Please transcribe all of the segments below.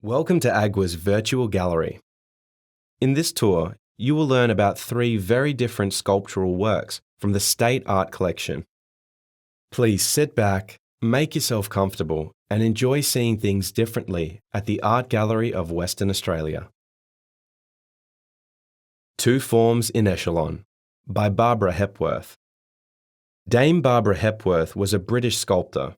Welcome to AGWA's virtual gallery. In this tour, you will learn about 3 very different sculptural works from the State Art Collection. Please sit back, make yourself comfortable, and enjoy seeing things differently at the Art Gallery of Western Australia. 2 Forms in Echelon by Barbara Hepworth. Dame Barbara Hepworth was a British sculptor.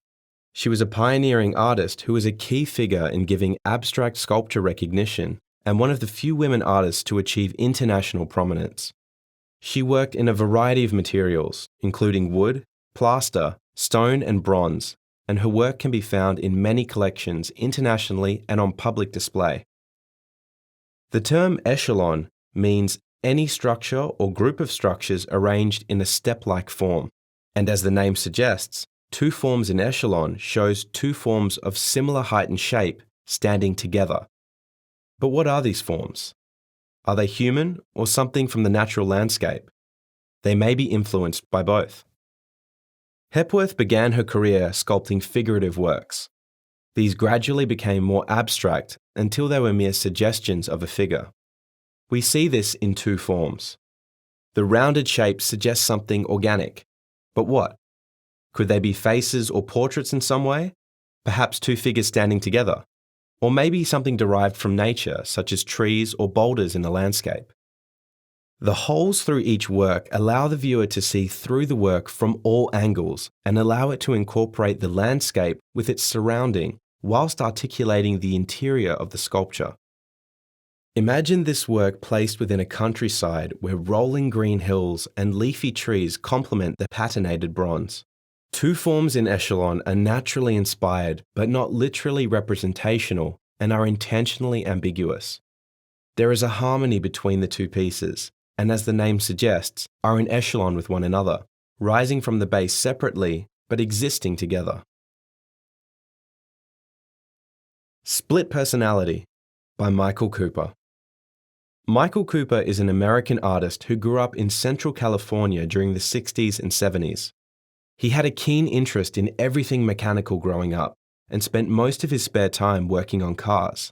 She was a pioneering artist who was a key figure in giving abstract sculpture recognition and one of the few women artists to achieve international prominence. She worked in a variety of materials, including wood, plaster, stone and bronze, and her work can be found in many collections internationally and on public display. The term echelon means any structure or group of structures arranged in a step-like form, and as the name suggests, 2 forms in echelon shows 2 forms of similar height and shape standing together. But what are these forms? Are they human or something from the natural landscape? They may be influenced by both. Hepworth began her career sculpting figurative works. These gradually became more abstract until they were mere suggestions of a figure. We see this in 2 forms. The rounded shape suggests something organic. But what? Could they be faces or portraits in some way? Perhaps 2 figures standing together? Or maybe something derived from nature, such as trees or boulders in a landscape? The holes through each work allow the viewer to see through the work from all angles and allow it to incorporate the landscape with its surrounding whilst articulating the interior of the sculpture. Imagine this work placed within a countryside where rolling green hills and leafy trees complement the patinated bronze. 2 forms in echelon are naturally inspired but not literally representational and are intentionally ambiguous. There is a harmony between the 2 pieces, and as the name suggests, are in echelon with one another, rising from the base separately but existing together. Split Personality by Michael Cooper. Michael Cooper is an American artist who grew up in Central California during the 60s and 70s. He had a keen interest in everything mechanical growing up and spent most of his spare time working on cars.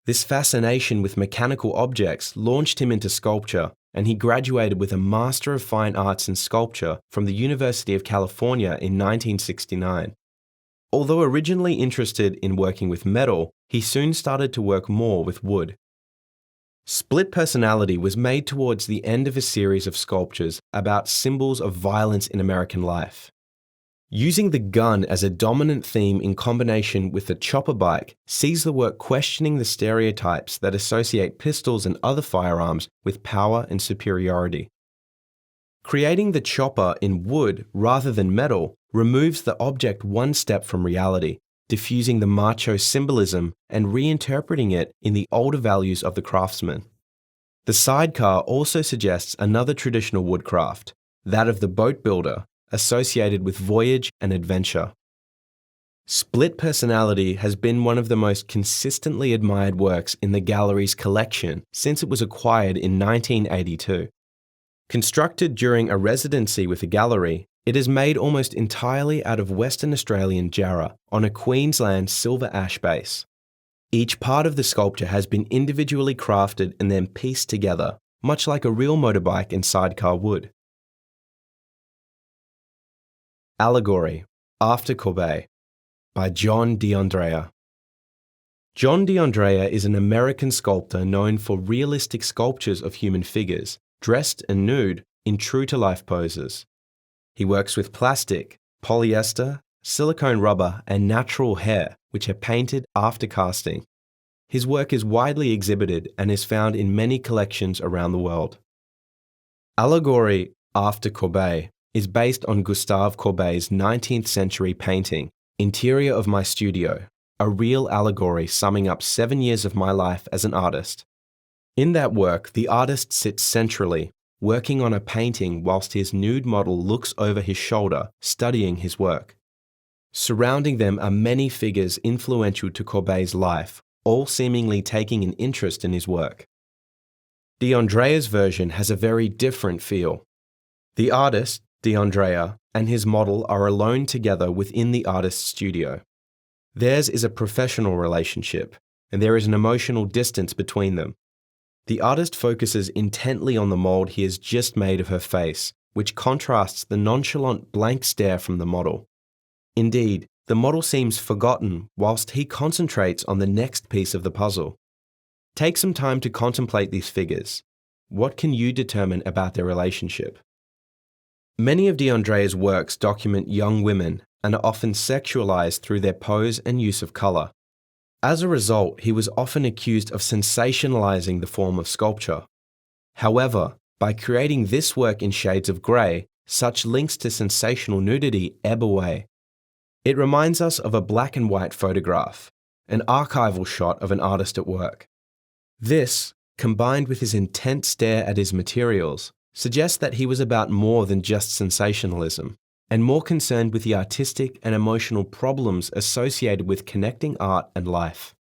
This fascination with mechanical objects launched him into sculpture, and he graduated with a Master of Fine Arts in Sculpture from the University of California in 1969. Although originally interested in working with metal, he soon started to work more with wood. Split Personality was made towards the end of a series of sculptures about symbols of violence in American life. Using the gun as a dominant theme in combination with the chopper bike sees the work questioning the stereotypes that associate pistols and other firearms with power and superiority. Creating the chopper in wood rather than metal removes the object one step from reality, diffusing the macho symbolism and reinterpreting it in the older values of the craftsman. The sidecar also suggests another traditional woodcraft, that of the boat builder, associated with voyage and adventure. Split Personality has been one of the most consistently admired works in the gallery's collection since it was acquired in 1982. Constructed during a residency with the gallery, it is made almost entirely out of Western Australian jarrah on a Queensland silver ash base. Each part of the sculpture has been individually crafted and then pieced together, much like a real motorbike and sidecar would. Allegory, After Courbet, by DAndrea. DAndrea is an American sculptor known for realistic sculptures of human figures, dressed and nude, in true-to-life poses. He works with plastic, polyester, silicone rubber, and natural hair, which are painted after casting. His work is widely exhibited and is found in many collections around the world. Allegory, After Courbet is based on Gustave Courbet's 19th century painting, Interior of My Studio, a real allegory summing up 7 years of my life as an artist. In that work, the artist sits centrally, working on a painting whilst his nude model looks over his shoulder, studying his work. Surrounding them are many figures influential to Courbet's life, all seemingly taking an interest in his work. DAndrea's version has a very different feel. The artist, DAndrea, and his model are alone together within the artist's studio. Theirs is a professional relationship, and there is an emotional distance between them. The artist focuses intently on the mold he has just made of her face, which contrasts the nonchalant blank stare from the model. Indeed, the model seems forgotten whilst he concentrates on the next piece of the puzzle. Take some time to contemplate these figures. What can you determine about their relationship? Many of DAndrea's works document young women and are often sexualized through their pose and use of color. As a result, he was often accused of sensationalizing the form of sculpture. However, by creating this work in shades of grey, such links to sensational nudity ebb away. It reminds us of a black and white photograph, an archival shot of an artist at work. This, combined with his intense stare at his materials, suggests that he was about more than just sensationalism, and more concerned with the artistic and emotional problems associated with connecting art and life.